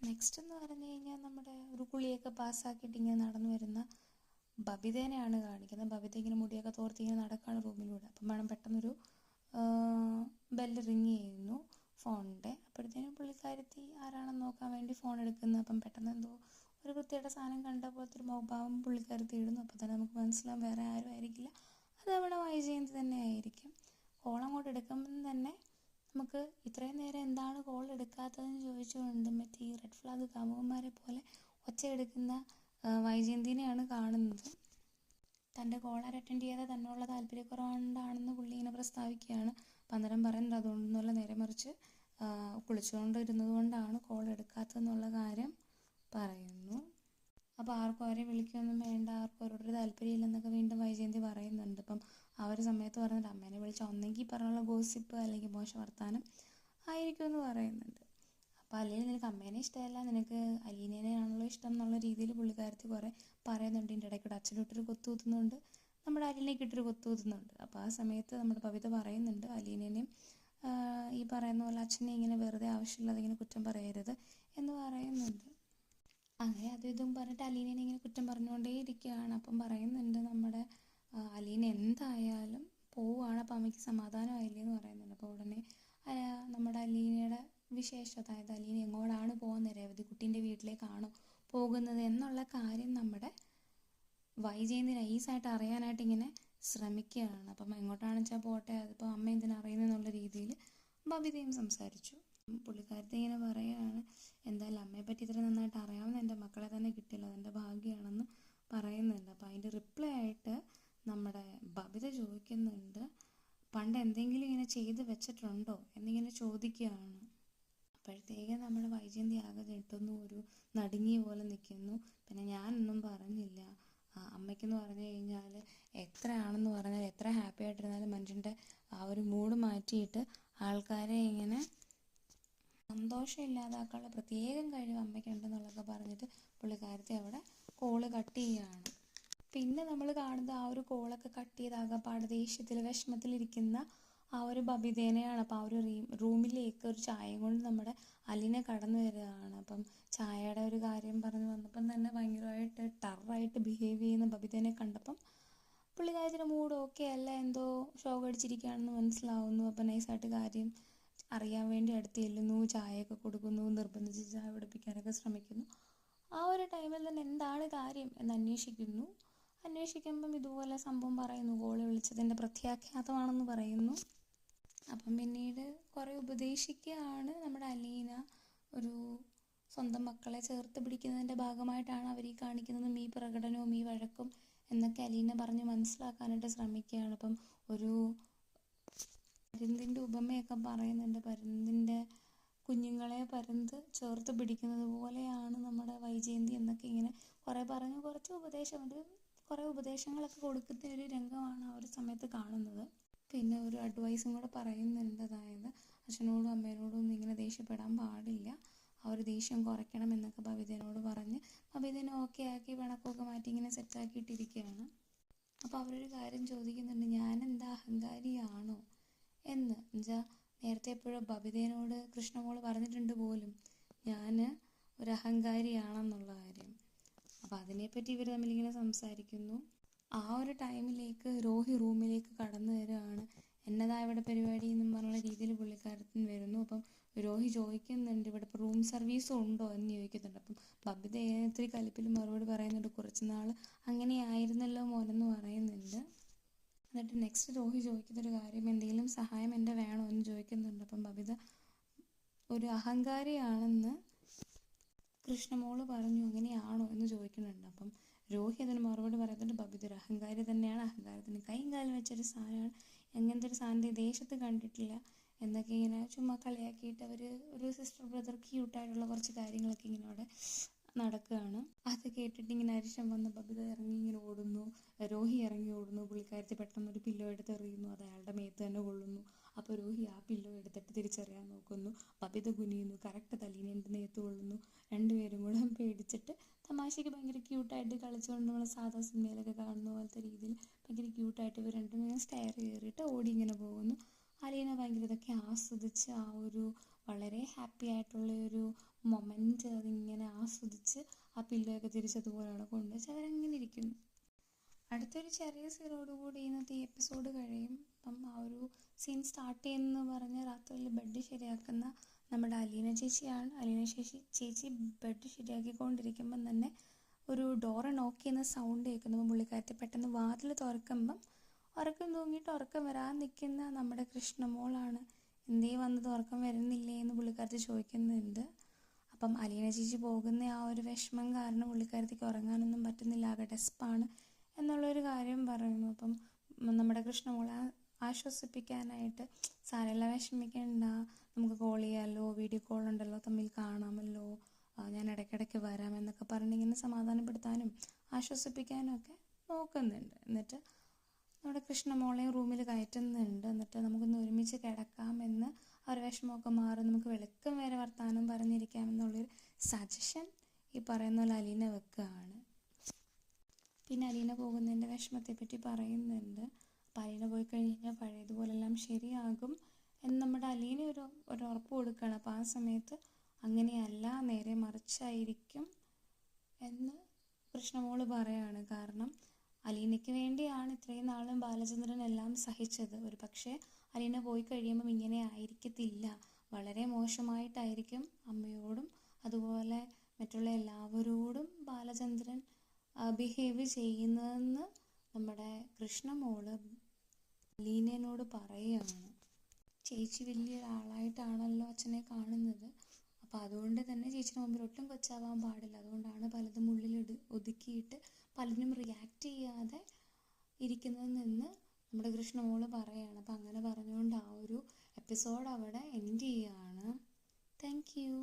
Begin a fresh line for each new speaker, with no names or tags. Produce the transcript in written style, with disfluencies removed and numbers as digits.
Next എന്ന് പറഞ്ഞു കഴിഞ്ഞാൽ നമ്മുടെ ഒരു കുളിയൊക്കെ പാസ്സാക്കിയിട്ട് ഇങ്ങനെ നടന്നു വരുന്ന ബബിതേനെയാണ് കാണിക്കുന്നത്. ബബിത ഇങ്ങനെ മുടിയൊക്കെ തോർത്തി ഇങ്ങനെ നടക്കുകയാണ് റൂമിലൂടെ. അപ്പം വേണം പെട്ടെന്നൊരു ബെല്ല് റിങ് ചെയ്യുന്നു ഫോണിൻ്റെ. അപ്പോഴത്തേനും പുള്ളിക്കാരത്തി ആരാണെന്ന് നോക്കാൻ വേണ്ടി ഫോൺ എടുക്കുന്നു. അപ്പം പെട്ടെന്ന് എന്തോ ഒരു വൃത്തിയുടെ സാധനം കണ്ട പോലത്തെ ഒരു മുഖഭാവം പുള്ളിക്കാരത്തി ഇടുന്നു. അപ്പോൾ തന്നെ നമുക്ക് മനസ്സിലാവും വേറെ ആരും ആയിരിക്കില്ല, അത് നമ്മുടെ വൈജയന്തി തന്നെ ആയിരിക്കും. കോൾ അങ്ങോട്ട് എടുക്കുമ്പം തന്നെ നമുക്ക് ഇത്രയും നേരം എന്താണ് കോൾ എടുക്കാത്തതെന്ന് ചോദിച്ചുകൊണ്ട് മറ്റേ ഈ റെഡ് ഫ്ലാഗ് കാമുകന്മാരെ പോലെ ഒച്ചയെടുക്കുന്ന വൈജയന്തിനെയാണ് കാണുന്നത്. തൻ്റെ കോളർ അറ്റൻഡ് ചെയ്യാതെ തന്നുള്ള താല്പര്യക്കുറവുകൊണ്ടാണെന്ന് പുള്ളി ഇങ്ങനെ പ്രസ്താവിക്കുകയാണ്. അപ്പം അന്നേരം പറയുന്നത് അതുകൊണ്ടൊന്നുമല്ല, നേരെ മറിച്ച് കുളിച്ചുകൊണ്ടിരുന്നത് കൊണ്ടാണ് കോൾ എടുക്കാത്തതെന്നുള്ള കാര്യം പറയുന്നു. അപ്പോൾ ആർക്കും അവരെ വിളിക്കുകയൊന്നും വേണ്ട, ആർക്കും അവരോടൊരു താല്പര്യമില്ലെന്നൊക്കെ വീണ്ടും വൈജയന്തി പറയുന്നുണ്ട്. അപ്പം ആ ഒരു സമയത്ത് പറയുന്നുണ്ട് അമ്മേനെ വിളിച്ച് ഒന്നെങ്കിൽ പറഞ്ഞുള്ള ഗോസിപ്പ് അല്ലെങ്കിൽ മോശം വർത്താനം ആയിരിക്കും എന്ന് പറയുന്നുണ്ട്. അപ്പോൾ അല്ലെങ്കിൽ നിനക്ക് അമ്മേനെ ഇഷ്ടമല്ല, നിനക്ക് അലീനേനെയാണല്ലോ ഇഷ്ടം എന്നുള്ള രീതിയിൽ പുള്ളിക്കാരത്തി കുറേ പറയുന്നുണ്ട്. ഇതിൻ്റെ ഇടയ്ക്കൂടെ അച്ഛനിട്ടൊരു കൊത്തു കുത്തുന്നുണ്ട്, നമ്മുടെ അലീനയ്ക്ക് ഇട്ടൊരു കൊത്തു കുത്തുന്നുണ്ട്. അപ്പോൾ ആ സമയത്ത് നമ്മുടെ ബബിത പറയുന്നുണ്ട് അലീനേനെയും ഈ പറയുന്ന പോലെ അച്ഛനെ ഇങ്ങനെ വെറുതെ ആവശ്യമില്ലാതെ ഇങ്ങനെ കുറ്റം പറയരുത് എന്ന് പറയുന്നുണ്ട്. അങ്ങനെ അതും ഇതും പറഞ്ഞിട്ട് അലീനേനെ ഇങ്ങനെ കുറ്റം പറഞ്ഞുകൊണ്ടേ ഇരിക്കുകയാണ്. അപ്പം പറയുന്നുണ്ട് നമ്മുടെ അലീന എന്തായാലും പോവുകയാണ്, അപ്പം അമ്മയ്ക്ക് സമാധാനമായില്ലേ എന്ന് പറയുന്നുണ്ട്. അപ്പോൾ ഉടനെ നമ്മുടെ അലീനയുടെ വിശേഷം, അതായത് അലീന എങ്ങോട്ടാണ് പോകുന്നത്, രേവതി കുട്ടീൻ്റെ വീട്ടിലേക്കാണോ പോകുന്നത് എന്നുള്ള കാര്യം നമ്മുടെ വൈജയന്തി നൈസായിട്ട് അറിയാനായിട്ട് ഇങ്ങനെ ശ്രമിക്കുകയാണ്. അപ്പം എങ്ങോട്ടാണെന്ന് വെച്ചാൽ പോട്ടെ, അതിപ്പോൾ അമ്മ എന്തിനാ അറിയുന്നതെന്നുള്ള രീതിയിൽ ബബിതയും സംസാരിച്ചു. പുള്ളിക്കാരത്തി ഇങ്ങനെ പറയുകയാണ് എന്തായാലും അമ്മയെപ്പറ്റി ഇത്ര നന്നായിട്ട് അറിയാവുന്ന എൻ്റെ മക്കളെ തന്നെ കിട്ടിയല്ലോ, അതെൻ്റെ ഭാഗ്യമാണെന്ന് പറയുന്നുണ്ട്. അപ്പോൾ അതിൻ്റെ റിപ്ലൈ ആയിട്ട് നമ്മുടെ ബബിത ചോദിക്കുന്നുണ്ട് പണ്ട് എന്തെങ്കിലും ഇങ്ങനെ ചെയ്ത് വെച്ചിട്ടുണ്ടോ എന്നിങ്ങനെ ചോദിക്കുകയാണ്. അപ്പോഴത്തേക്കും നമ്മുടെ വൈജയന്തി ആകെ ഞെട്ടുന്നു, ഒരു നടുങ്ങിയ പോലെ നിൽക്കുന്നു. പിന്നെ ഞാനൊന്നും പറഞ്ഞില്ല, അമ്മയ്ക്കെന്ന് പറഞ്ഞു കഴിഞ്ഞാൽ എത്രയാണെന്ന് പറഞ്ഞാൽ എത്ര ഹാപ്പി ആയിട്ടിരുന്നാലും മനുഷ്യൻ്റെ ആ ഒരു മൂഡ് മാറ്റിയിട്ട് ആൾക്കാരെ ഇങ്ങനെ സന്തോഷം ഇല്ലാതാക്കാനുള്ള പ്രത്യേകം കഴിവ് അമ്മയ്ക്കുണ്ടെന്നുള്ളതൊക്കെ പറഞ്ഞിട്ട് പുള്ളിക്കാരത്തി അവിടെ കോള് കട്ട് ചെയ്യുകയാണ്. പിന്നെ നമ്മൾ കാണുന്നത് ആ ഒരു കോളൊക്കെ കട്ട് ചെയ്ത് ആകെപ്പാട് ദേഷ്യത്തിൽ വിഷമത്തിലിരിക്കുന്ന ആ ഒരു ബബിതേനെയാണ്. അപ്പോൾ ആ ഒരു റൂമിലേക്ക് ഒരു ചായയും കൊണ്ട് നമ്മുടെ അലീന കടന്നു വരികയാണ്. അപ്പം ചായയുടെ ഒരു കാര്യം പറഞ്ഞു വന്നപ്പം തന്നെ ഭയങ്കരമായിട്ട് ടെററായിട്ട് ബിഹേവ് ചെയ്യുന്ന ബബിതേനെ കണ്ടപ്പം പുള്ളിക്കാരത്തിൻ്റെ മൂഡ് ഓക്കെ അല്ല, എന്തോ ഷോക്ക് അടിച്ചിരിക്കുകയാണെന്ന് മനസ്സിലാവുന്നു. അപ്പം നൈസായിട്ട് കാര്യം അറിയാൻ വേണ്ടി അടുത്ത് ചെല്ലുന്നു, ചായയൊക്കെ കൊടുക്കുന്നു, നിർബന്ധിച്ച് ചായ കുടിപ്പിക്കാനൊക്കെ ശ്രമിക്കുന്നു. ആ ഒരു ടൈമിൽ തന്നെ എന്താണ് കാര്യം എന്ന് അന്വേഷിക്കുമ്പം ഇതുപോലെ സംഭവം പറയുന്നു, കോള് വിളിച്ചതിൻ്റെ പ്രത്യാഘാതമാണെന്ന് പറയുന്നു. അപ്പം പിന്നീട് കുറേ ഉപദേശിക്കുകയാണ് നമ്മുടെ അലീന. ഒരു സ്വന്തം മക്കളെ ചേർത്ത് പിടിക്കുന്നതിൻ്റെ ഭാഗമായിട്ടാണ് അവർ ഈ കാണിക്കുന്നതും ഈ പ്രകടനവും ഈ വഴക്കും എന്നൊക്കെ അലീന പറഞ്ഞ് മനസ്സിലാക്കാനായിട്ട് ശ്രമിക്കുകയാണ്. അപ്പം ഒരു പരുന്തിൻ്റെ ഉപമയൊക്കെ പറയുന്നുണ്ട്, പരുന്തിൻ്റെ കുഞ്ഞുങ്ങളെ പരുന്ത് ചേർത്ത് പിടിക്കുന്നത് പോലെയാണ് നമ്മുടെ വൈജയന്തി എന്നൊക്കെ ഇങ്ങനെ കുറേ പറഞ്ഞ് കുറേ ഉപദേശങ്ങളൊക്കെ കൊടുക്കുന്ന ഒരു രംഗമാണ് ആ ഒരു സമയത്ത് കാണുന്നത്. പിന്നെ ഒരു അഡ്വൈസും കൂടെ പറയുന്നുണ്ട്, അതായത് അച്ഛനോടും അമ്മേനോടും ഒന്നും ഇങ്ങനെ ദേഷ്യപ്പെടാൻ പാടില്ല, ആ ഒരു ദേഷ്യം കുറയ്ക്കണം എന്നൊക്കെ ബബിതേനോട് പറഞ്ഞ് ബബിതേനെ ഓക്കെ ആക്കി പിണക്കമൊക്കെ മാറ്റി ഇങ്ങനെ സെറ്റാക്കിയിട്ടിരിക്കുകയാണ്. അപ്പോൾ അവരൊരു കാര്യം ചോദിക്കുന്നുണ്ട്, ഞാനെന്താ അഹങ്കാരിയാണോ എന്ന്. എന്നുവെച്ചാൽ നേരത്തെ എപ്പോഴും ബബിതേനോട് കൃഷ്ണമോൾ പറഞ്ഞിട്ടുണ്ട് പോലും ഞാൻ ഒരു അഹങ്കാരിയാണെന്നുള്ള കാര്യം. അപ്പോൾ അതിനെപ്പറ്റി ഇവർ തമ്മിലിങ്ങനെ സംസാരിക്കുന്നു. ആ ഒരു ടൈമിലേക്ക് രോഹി റൂമിലേക്ക് കടന്നു വരികയാണ്. എന്നതാ ഇവിടെ പരിപാടി എന്നും പറഞ്ഞുള്ള രീതിയിൽ പുള്ളിക്കാരത്തിന് വരുന്നു. അപ്പം രോഹി ചോദിക്കുന്നുണ്ട് ഇവിടെ ഇപ്പോൾ റൂം സർവീസും ഉണ്ടോ എന്ന് ചോദിക്കുന്നുണ്ട്. അപ്പം ബബിത ഇത്തിരി കലിപ്പിൽ മറുപടി പറയുന്നുണ്ട്, കുറച്ച് നാൾ അങ്ങനെ ആയിരുന്നല്ലോ മോനെന്ന് പറയുന്നുണ്ട്. എന്നിട്ട് നെക്സ്റ്റ് രോഹി ചോദിക്കുന്നൊരു കാര്യം, എന്തെങ്കിലും സഹായം എൻ്റെ വേണോ എന്ന് ചോദിക്കുന്നുണ്ട്. അപ്പം ബബിത ഒരു അഹങ്കാരിയാണെന്ന് കൃഷ്ണമോള് പറഞ്ഞു, അങ്ങനെയാണോ എന്ന് ചോദിക്കുന്നുണ്ട്. അപ്പം രോഹി അതിന് മറുപടി പറയുന്നുണ്ട്, ബബിത ഒരു അഹങ്കാരി തന്നെയാണ്, അഹങ്കാരത്തിന് കൈയും കാലം വെച്ചൊരു സാധനമാണ്, എങ്ങനത്തെ ഒരു സാധനം ദേശത്ത് കണ്ടിട്ടില്ല എന്നൊക്കെ ഇങ്ങനെ ചുമ്മാ കളിയാക്കിയിട്ട് അവർ ഒരു സിസ്റ്റർ ബ്രദർ ക്യൂട്ടായിട്ടുള്ള കുറച്ച് കാര്യങ്ങളൊക്കെ ഇങ്ങനെ അവിടെ നടക്കുകയാണ്. അത് കേട്ടിട്ട് ഇങ്ങനെ അരിശം വന്ന് ബബിത രോഹി ഇറങ്ങി ഓടുന്നു. പുള്ളിക്കാരത്തി പെട്ടെന്ന് ഒരു പില്ലോ എടുത്ത് എറിയുന്നു, അത് അയാളുടെ മേത്ത് തന്നെ കൊള്ളുന്നു. അപ്പോൾ രോഹി ആ പില്ലോ എടുത്തിട്ട് തിരിച്ചറിയാൻ നോക്കുന്നു, ബബിത കുനിയുന്നു, കറക്റ്റ് തലീനേൻ്റെ നേത്ത് കൊള്ളുന്നു. രണ്ടുപേരും കൂടെ പേടിച്ചിട്ട് തമാശയ്ക്ക് ഭയങ്കര ക്യൂട്ടായിട്ട് കളിച്ചുകൊണ്ട് നമ്മൾ സാധാ സിനിമയിലൊക്കെ കാണുന്ന പോലത്തെ രീതിയിൽ ഭയങ്കര ക്യൂട്ടായിട്ട് ഇവർ രണ്ടും ഇങ്ങനെ സ്റ്റെയർ കയറിയിട്ട് ഓടി ഇങ്ങനെ പോകുന്നു. അലീന ഭയങ്കര ഇതൊക്കെ ആസ്വദിച്ച് ആ ഒരു വളരെ ഹാപ്പി ആയിട്ടുള്ള ഒരു മൊമെൻറ്റ് അതിങ്ങനെ ആസ്വദിച്ച് ആ പില്ലോയൊക്കെ തിരിച്ചതുപോലെ അവിടെ കൊണ്ടുവച്ച് അവരങ്ങനെ ഇരിക്കുന്നു. അടുത്തൊരു ചെറിയ സീനോടുകൂടി ഇന്നത്തെ ഈ എപ്പിസോഡ് കഴിയും. അപ്പം ആ ഒരു സീൻ സ്റ്റാർട്ട് ചെയ്യുന്നു പറഞ്ഞ് രാത്രിയിൽ ബെഡ് ശരിയാക്കുന്ന നമ്മുടെ അലീന ചേച്ചിയാണ്. അലീന ചേച്ചി ബെഡ് ശരിയാക്കിക്കൊണ്ടിരിക്കുമ്പം തന്നെ ഒരു ഡോറ് നോക്ക് ചെയ്യുന്ന സൗണ്ട് കേൾക്കുമ്പോൾ പുള്ളിക്കാരത്തി പെട്ടെന്ന് വാതിൽ തുറക്കുമ്പം ഉറക്കം തൂങ്ങിയിട്ട് ഉറക്കം വരാൻ നിൽക്കുന്ന നമ്മുടെ കൃഷ്ണമോളാണ്. എന്തേ വന്നത്, ഉറക്കം വരുന്നില്ലേ എന്ന് പുള്ളിക്കാരത്തി ചോദിക്കുന്നുണ്ട്. അപ്പം അലീന ചേച്ചി പോകുന്ന ആ ഒരു വിഷമം കാരണം പുള്ളിക്കാരത്തിക്ക് ഉറങ്ങാനൊന്നും പറ്റുന്നില്ല, ആകെ ഡെസ്പാണ് എന്നുള്ളൊരു കാര്യം പറയുന്നു. അപ്പം നമ്മുടെ കൃഷ്ണമോളെ ആശ്വസിപ്പിക്കാനായിട്ട് സാരമില്ല, വിഷമിക്കണ്ട, നമുക്ക് കോൾ ചെയ്യാമല്ലോ, വീഡിയോ കോൾ ഉണ്ടല്ലോ, തമ്മിൽ കാണാമല്ലോ, ഞാൻ ഇടയ്ക്കിടയ്ക്ക് വരാം എന്നൊക്കെ പറഞ്ഞിങ്ങനെ സമാധാനപ്പെടുത്താനും ആശ്വസിപ്പിക്കാനും ഒക്കെ നോക്കുന്നുണ്ട്. എന്നിട്ട് നമ്മുടെ കൃഷ്ണമോളെയും റൂമിൽ കയറ്റുന്നുണ്ട്. എന്നിട്ട് നമുക്കൊന്ന് ഒരുമിച്ച് കിടക്കാമെന്ന് ആ ഒരു വിഷമമൊക്കെ മാറി നമുക്ക് വെളുക്കം വരെ വർത്താനം പറഞ്ഞിരിക്കാമെന്നുള്ളൊരു സജഷൻ ഈ പറയുന്ന പോലെ അലീന വെക്കുകയാണ്. പിന്നെ അലീന പോകുന്നതിൻ്റെ വിഷമത്തെപ്പറ്റി പറയുന്നുണ്ട്. അപ്പം അലീന പോയി കഴിഞ്ഞ് കഴിഞ്ഞാൽ പഴയതുപോലെല്ലാം ശരിയാകും എന്ന് നമ്മുടെ അലീന ഒരു ഉറപ്പ് കൊടുക്കുകയാണ്. അപ്പോൾ ആ സമയത്ത് അങ്ങനെയല്ല, നേരെ മറിച്ചായിരിക്കും എന്ന് കൃഷ്ണമോള് പറയാണ്. കാരണം അലീനയ്ക്ക് വേണ്ടിയാണ് ഇത്രയും നാളും ബാലചന്ദ്രൻ എല്ലാം സഹിച്ചത്. ഒരു പക്ഷേ അലീന പോയി കഴിയുമ്പം ഇങ്ങനെ ആയിരിക്കത്തില്ല, വളരെ മോശമായിട്ടായിരിക്കും അമ്മയോടും അതുപോലെ മറ്റുള്ള എല്ലാവരോടും ബാലചന്ദ്രൻ ബിഹേവ് ചെയ്യുന്നതെന്ന് നമ്മുടെ കൃഷ്ണമോള് അലീനയോട് പറയുകയാണ്. ചേച്ചി വലിയൊരാളായിട്ടാണല്ലോ അച്ഛനെ കാണുന്നത്, അപ്പോൾ അതുകൊണ്ട് തന്നെ ചേച്ചിയുടെ മുമ്പിൽ ഒട്ടും കൊച്ചാവാൻ പാടില്ല, അതുകൊണ്ടാണ് പലതും ഉള്ളിൽ ഒതുക്കിയിട്ട് പലതിനും റിയാക്ട് ചെയ്യാതെ ഇരിക്കുന്നതെന്ന് നമ്മുടെ കൃഷ്ണമോള് പറയുകയാണ്. അപ്പം അങ്ങനെ പറഞ്ഞുകൊണ്ട് ആ ഒരു എപ്പിസോഡ് അവിടെ എൻഡ് ചെയ്യുകയാണ്. Thank you.